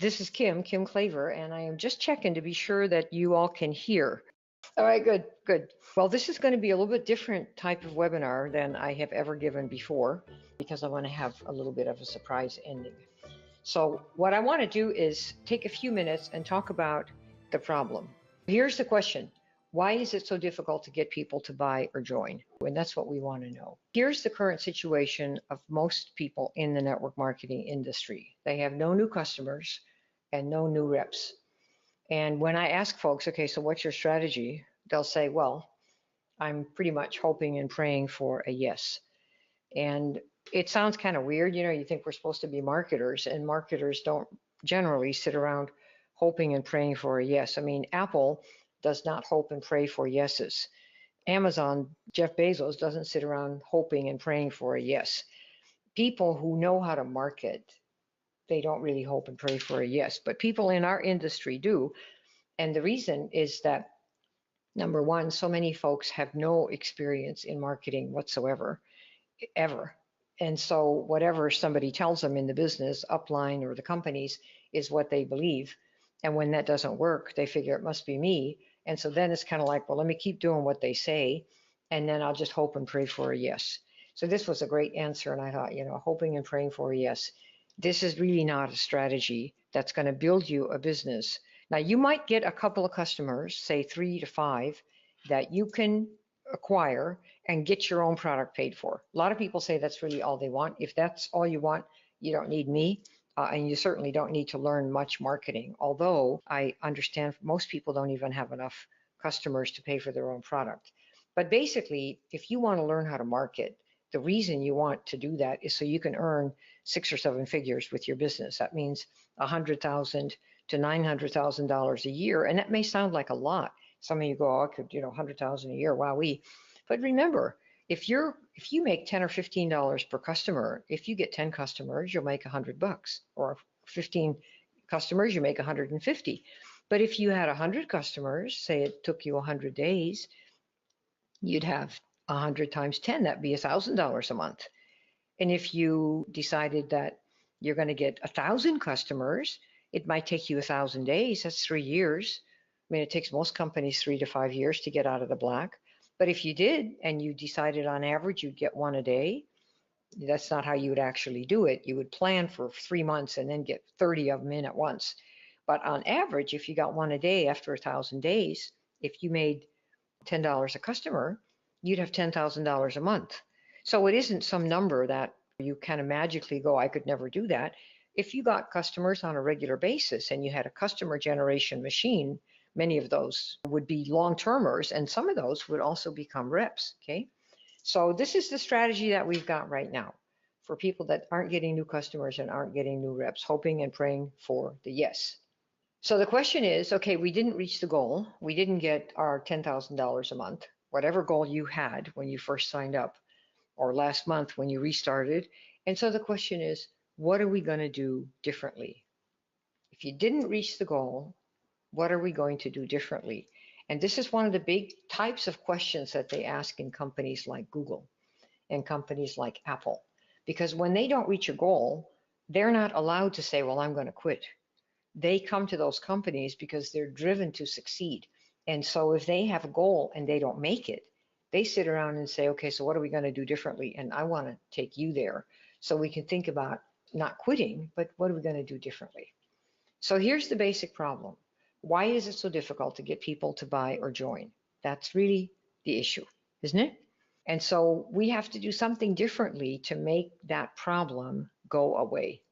This is Kim Claver, and I am just checking to be sure that you all can hear. All right, good, good. Well, this is going to be a little bit different type of webinar than I have ever given before because I want to have a little bit of a surprise ending. So what I want to do is take a few minutes and talk about the problem. Here's the question. Why is it so difficult to get people to buy or join? And that's what we want to know. Here's the current situation of most people in the network marketing industry. They have no new customers and no new reps. And when I ask folks, okay, so what's your strategy? They'll say, well, I'm pretty much hoping and praying for a yes. And it sounds kind of weird, you think we're supposed to be marketers, and marketers don't generally sit around hoping and praying for a yes. I mean, Apple does not hope and pray for yeses. Amazon, Jeff Bezos doesn't sit around hoping and praying for a yes. People who know how to market, they don't really hope and pray for a yes, but people in our industry do. And the reason is that, number one, so many folks have no experience in marketing whatsoever, ever. And so whatever somebody tells them in the business, upline or the companies, is what they believe. And when that doesn't work, they figure it must be me. And so then it's kind of like, well, let me keep doing what they say, and then I'll just hope and pray for a yes. So this was a great answer. And I thought, hoping and praying for a yes. This is really not a strategy that's going to build you a business. Now, you might get a couple of customers, say 3 to 5, that you can acquire and get your own product paid for. A lot of people say that's really all they want. If that's all you want, you don't need me. And you certainly don't need to learn much marketing, although I understand most people don't even have enough customers to pay for their own product. But basically, if you want to learn how to market, the reason you want to do that is so you can earn 6 or 7 figures with your business. That means $100,000 to $900,000 a year. And that may sound like a lot. Some of you go, oh, I could, $100,000 a year, wowee. But remember, if you make $10 or $15 per customer, if you get 10 customers, you'll make $100, or 15 customers, you make 150. But if you had 100 customers, say it took you 100 days, you'd have 100 times 10, that'd be $1,000 a month. And if you decided that you're going to get 1,000 customers, it might take you 1,000 days. That's 3 years. I mean, it takes most companies 3 to 5 years to get out of the black. But if you did, and you decided on average you'd get 1 a day, that's not how you would actually do it. You would plan for 3 months and then get 30 of them in at once. But on average, if you got 1 a day after 1,000 days, if you made $10 a customer, you'd have $10,000 a month. So it isn't some number that you kind of magically go, I could never do that. If you got customers on a regular basis and you had a customer generation machine, many of those would be long-termers, and some of those would also become reps, okay? So this is the strategy that we've got right now for people that aren't getting new customers and aren't getting new reps, hoping and praying for the yes. So the question is, okay, we didn't reach the goal. We didn't get our $10,000 a month, whatever goal you had when you first signed up, or last month when you restarted. And so the question is, what are we going to do differently? If you didn't reach the goal, what are we going to do differently? And this is one of the big types of questions that they ask in companies like Google and companies like Apple. Because when they don't reach a goal, they're not allowed to say, well, I'm going to quit. They come to those companies because they're driven to succeed. And so if they have a goal and they don't make it, they sit around and say, okay, so what are we going to do differently? And I want to take you there so we can think about not quitting, but what are we going to do differently? So here's the basic problem. Why is it so difficult to get people to buy or join? That's really the issue, isn't it? And so we have to do something differently to make that problem go away.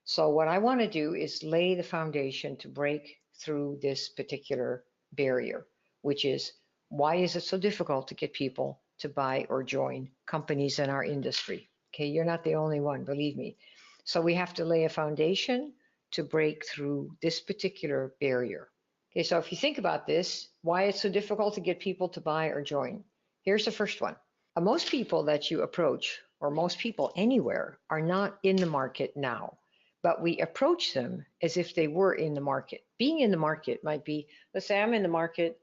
So what I want to do is lay the foundation to break through this particular barrier, which is, why is it so difficult to get people to buy or join companies in our industry? Okay, you're not the only one, believe me. So we have to lay a foundation to break through this particular barrier. Okay, so if you think about this, why it's so difficult to get people to buy or join. Here's the first one. Most people that you approach, or most people anywhere, are not in the market now, but we approach them as if they were in the market. Being in the market might be, let's say I'm in the market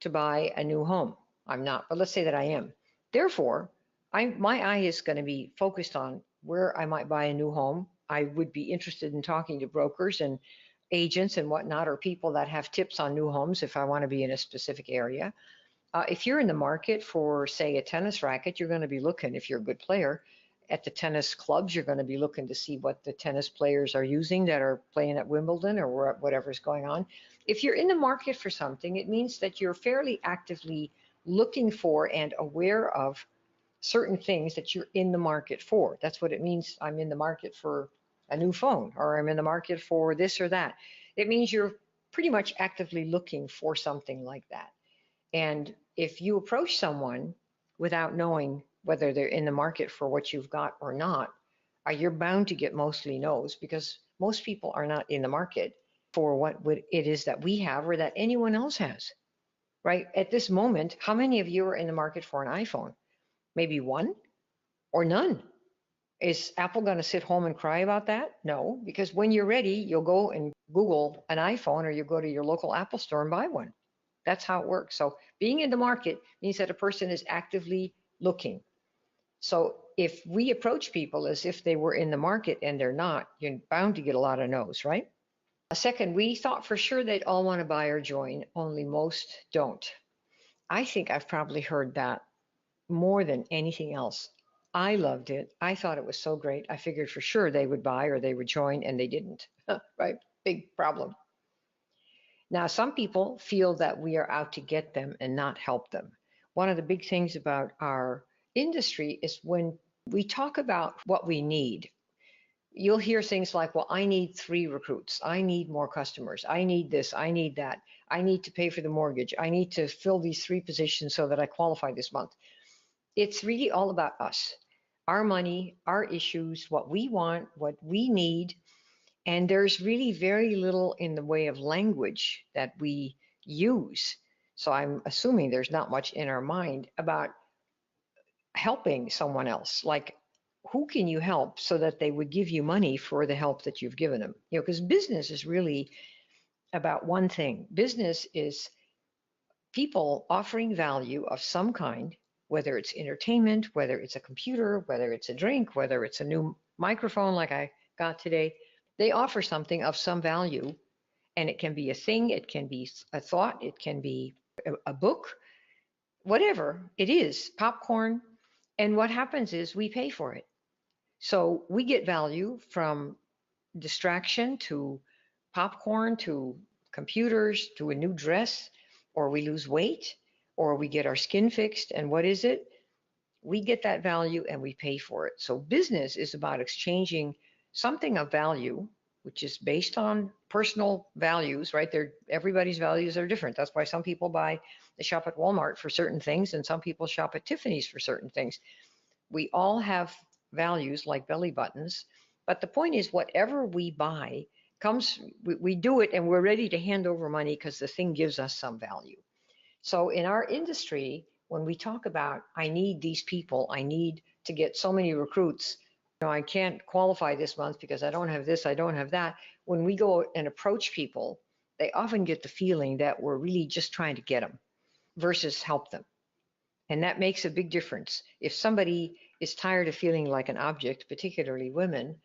to buy a new home. I'm not, but let's say that I am. Therefore, my eye is going to be focused on where I might buy a new home. I would be interested in talking to brokers and agents and whatnot, or people that have tips on new homes if I want to be in a specific area. If you're in the market for, say, a tennis racket, you're going to be looking, if you're a good player, at the tennis clubs. You're going to be looking to see what the tennis players are using that are playing at Wimbledon or whatever's going on. If you're in the market for something, it means that you're fairly actively looking for and aware of certain things that you're in the market for. That's what it means. I'm in the market for a new phone, or I'm in the market for this or that. It means you're pretty much actively looking for something like that. And if you approach someone without knowing whether they're in the market for what you've got or not, you're bound to get mostly no's, because most people are not in the market for what it is that we have or that anyone else has, right? At this moment, how many of you are in the market for an iPhone? Maybe one or none. Is Apple going to sit home and cry about that? No, because when you're ready, you'll go and Google an iPhone, or you go to your local Apple store and buy one. That's how it works. So being in the market means that a person is actively looking. So if we approach people as if they were in the market and they're not, you're bound to get a lot of no's, right? Second, we thought for sure they'd all want to buy or join, only most don't. I think I've probably heard that more than anything else. I loved it. I thought it was so great. I figured for sure they would buy or they would join, and they didn't, right? Big problem. Now, some people feel that we are out to get them and not help them. One of the big things about our industry is when we talk about what we need, you'll hear things like, well, I need 3 recruits. I need more customers. I need this. I need that. I need to pay for the mortgage. I need to fill these 3 positions so that I qualify this month. It's really all about us, our money, our issues, what we want, what we need. And there's really very little in the way of language that we use. So I'm assuming there's not much in our mind about helping someone else. Like, who can you help so that they would give you money for the help that you've given them? You know, because business is really about one thing. Business is people offering value of some kind, whether it's entertainment, whether it's a computer, whether it's a drink, whether it's a new microphone like I got today. They offer something of some value, and it can be a thing, it can be a thought, it can be a book, whatever it is, popcorn. And what happens is we pay for it. So we get value from distraction to popcorn to computers to a new dress, or we lose weight, or we get our skin fixed. And what is it? We get that value and we pay for it. So business is about exchanging something of value, which is based on personal values, right? Everybody's values are different. That's why some people they shop at Walmart for certain things, and some people shop at Tiffany's for certain things. We all have values like belly buttons, but the point is, whatever we buy we do it and we're ready to hand over money because the thing gives us some value. So in our industry, when we talk about, I need these people, I need to get so many recruits, I can't qualify this month because I don't have this, I don't have that. When we go and approach people, they often get the feeling that we're really just trying to get them versus help them. And that makes a big difference. If somebody is tired of feeling like an object, particularly women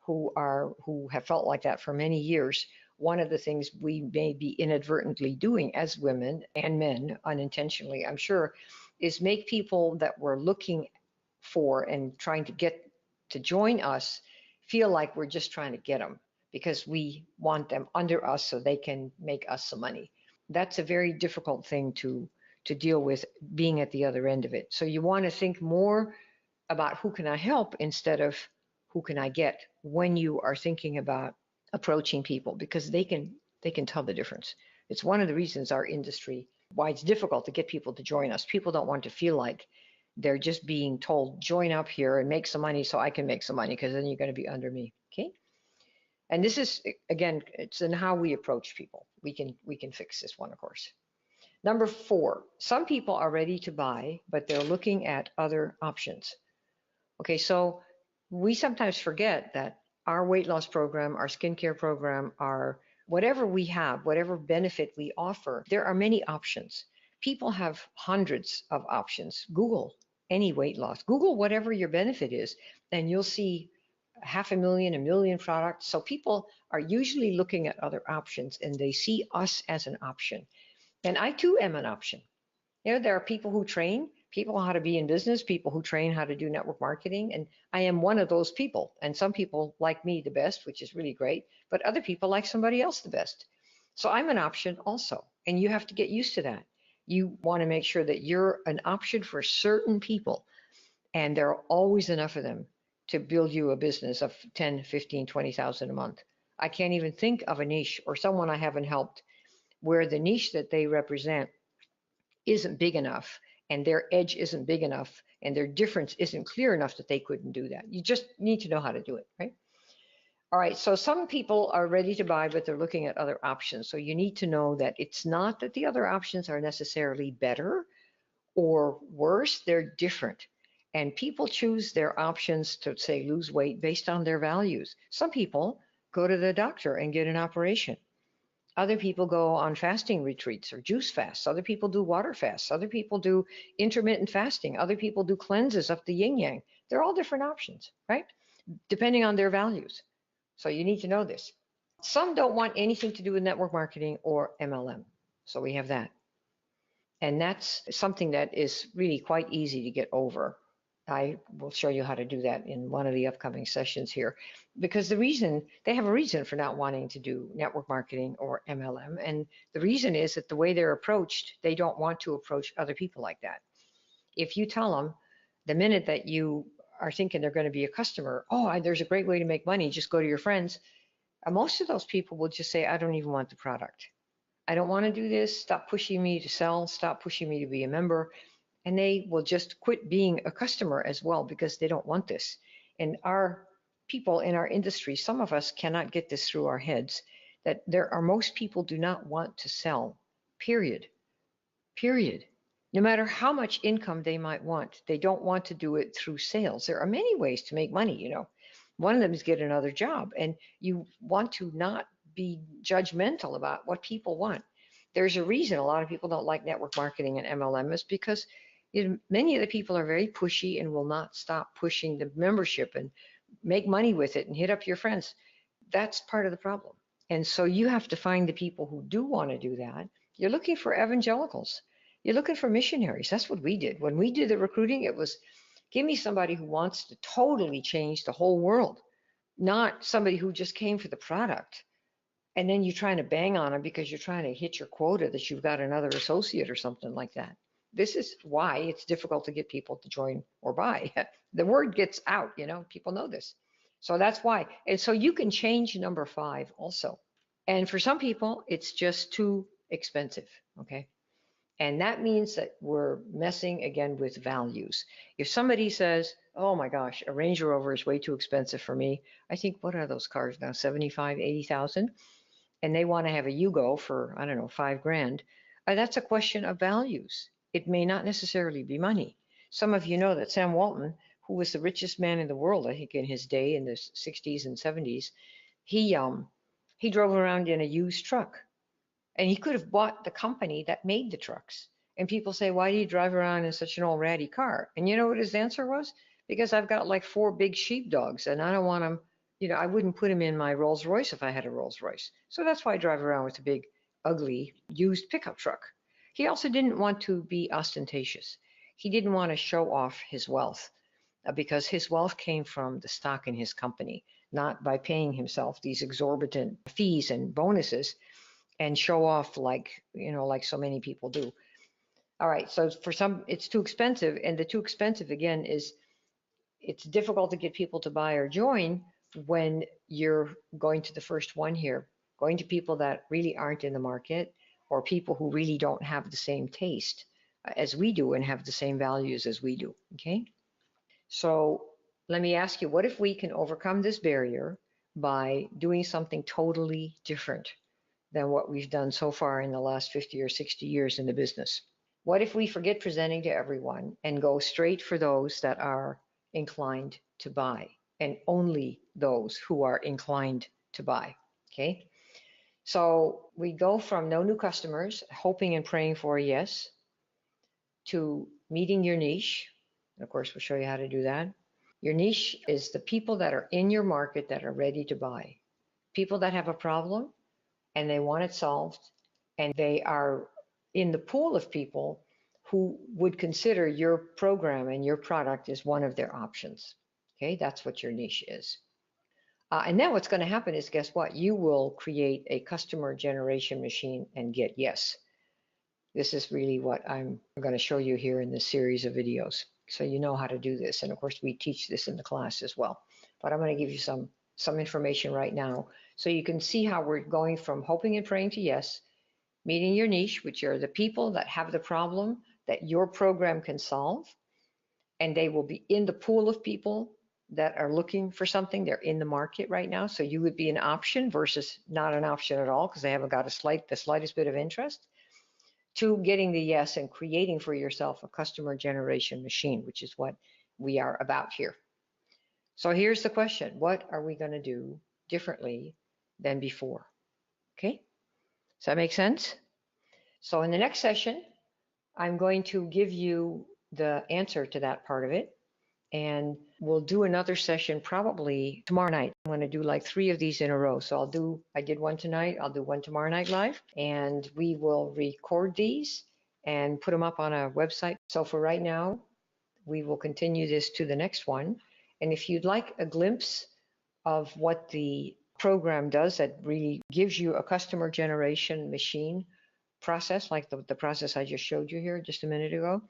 who have felt like that for many years, one of the things we may be inadvertently doing as women and men, unintentionally, I'm sure, is make people that we're looking for and trying to get to join us feel like we're just trying to get them because we want them under us so they can make us some money. That's a very difficult thing to deal with, being at the other end of it. So you want to think more about who can I help instead of who can I get when you are thinking about approaching people, because they can tell the difference. It's one of the reasons our industry, why it's difficult to get people to join us. People don't want to feel like they're just being told, join up here and make some money so I can make some money, because then you're going to be under me. Okay. And this is, again, it's in how we approach people. We can fix this one, of course. Number 4, some people are ready to buy, but they're looking at other options. Okay, so we sometimes forget that our weight loss program, our skincare program, our whatever we have, whatever benefit we offer, there are many options. People have hundreds of options. Google any weight loss. Google whatever your benefit is, and you'll see 500,000, 1 million products. So people are usually looking at other options and they see us as an option. And I too am an option. There are people who train people how to be in business, people who train how to do network marketing, and I am one of those people. And some people like me the best, which is really great, but other people like somebody else the best. So I'm an option also, and you have to get used to that. You want to make sure that you're an option for certain people, and there are always enough of them to build you a business of 10, 15, 20,000 a month. I can't even think of a niche or someone I haven't helped where the niche that they represent isn't big enough and their edge isn't big enough and their difference isn't clear enough that they couldn't do that. You just need to know how to do it, right? All right, so some people are ready to buy, but they're looking at other options. So you need to know that it's not that the other options are necessarily better or worse, they're different. And people choose their options to, say, lose weight based on their values. Some people go to the doctor and get an operation. Other people go on fasting retreats or juice fasts. Other people do water fasts. Other people do intermittent fasting. Other people do cleanses of the yin yang. They're all different options, right? Depending on their values. So you need to know this. Some don't want anything to do with network marketing or MLM. So we have that. And that's something that is really quite easy to get over. I will show you how to do that in one of the upcoming sessions here, because they have a reason for not wanting to do network marketing or MLM. And the reason is that the way they're approached, they don't want to approach other people like that. If you tell them the minute that you are thinking they're going to be a customer, oh, there's a great way to make money, just go to your friends. Most of those people will just say, I don't even want the product. I don't want to do this. Stop pushing me to sell. Stop pushing me to be a member. And they will just quit being a customer as well because they don't want this. And our people in our industry, some of us cannot get this through our heads that most people do not want to sell, period. Period. No matter how much income they might want, they don't want to do it through sales. There are many ways to make money. One of them is get another job, and you want to not be judgmental about what people want. There's a reason a lot of people don't like network marketing and MLM is because many of the people are very pushy and will not stop pushing the membership and make money with it and hit up your friends. That's part of the problem. And so you have to find the people who do want to do that. You're looking for evangelicals. You're looking for missionaries. That's what we did. When we did the recruiting, it was give me somebody who wants to totally change the whole world, not somebody who just came for the product. And then you're trying to bang on them because you're trying to hit your quota that you've got another associate or something like that. This is why it's difficult to get people to join or buy. The word gets out, people know this. So that's why. And so you can change number 5 also. And for some people, it's just too expensive, okay? And that means that we're messing again with values. If somebody says, oh my gosh, a Range Rover is way too expensive for me. I think, what are those cars now, 75, 80,000? And they want to have a Yugo for, I don't know, 5 grand. That's a question of values. It may not necessarily be money. Some of you know that Sam Walton, who was the richest man in the world, I think in his day in the 60s and 70s, he drove around in a used truck. And he could have bought the company that made the trucks. And people say, why do you drive around in such an old ratty car? And you know what his answer was? Because I've got like 4 big sheepdogs and I don't want them, I wouldn't put him in my Rolls Royce if I had a Rolls Royce. So that's why I drive around with a big, ugly, used pickup truck. He also didn't want to be ostentatious. He didn't want to show off his wealth because his wealth came from the stock in his company, not by paying himself these exorbitant fees and bonuses and show off like so many people do. All right, so for some it's too expensive, and the too expensive again is it's difficult to get people to buy or join when you're going to the first one here, going to people that really aren't in the market or people who really don't have the same taste as we do and have the same values as we do, okay? So let me ask you, what if we can overcome this barrier by doing something totally different than what we've done so far in the last 50 or 60 years in the business? What if we forget presenting to everyone and go straight for those that are inclined to buy, and only those who are inclined to buy, okay? So we go from no new customers, hoping and praying for a yes, to meeting your niche. And of course, we'll show you how to do that. Your niche is the people that are in your market that are ready to buy. People that have a problem and they want it solved, and they are in the pool of people who would consider your program and your product as one of their options. Okay, that's what your niche is. And then what's going to happen is, guess what? You will create a customer generation machine and get yes. This is really what I'm going to show you here in this series of videos. So you know how to do this. And of course, we teach this in the class as well. But I'm going to give you some information right now so you can see how we're going from hoping and praying to yes, meeting your niche, which are the people that have the problem that your program can solve. And they will be in the pool of people that are looking for something. They're in the market right now. So you would be an option versus not an option at all because they haven't got the slightest bit of interest, to getting the yes and creating for yourself a customer generation machine, which is what we are about here. So here's the question. What are we going to do differently than before? Okay, does that make sense? So in the next session, I'm going to give you the answer to that part of it. And we'll do another session probably tomorrow night. I'm going to do like 3 of these in a row. So I did one tonight, I'll do one tomorrow night live, and we will record these and put them up on a website. So for right now, we will continue this to the next one. And if you'd like a glimpse of what the program does that really gives you a customer generation machine process, like the process I just showed you here just a minute ago,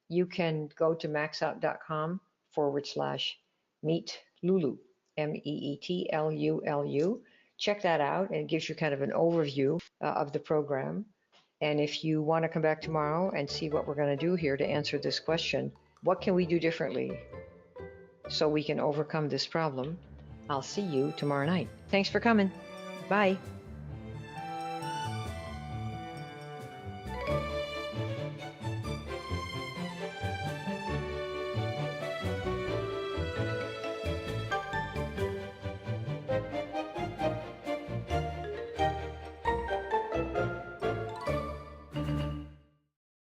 you can go to maxout.com/meet Lulu, MEETLULU. Check that out, and it gives you kind of an overview of the program. And if you want to come back tomorrow and see what we're going to do here to answer this question, what can we do differently so we can overcome this problem? I'll see you tomorrow night. Thanks for coming. Bye.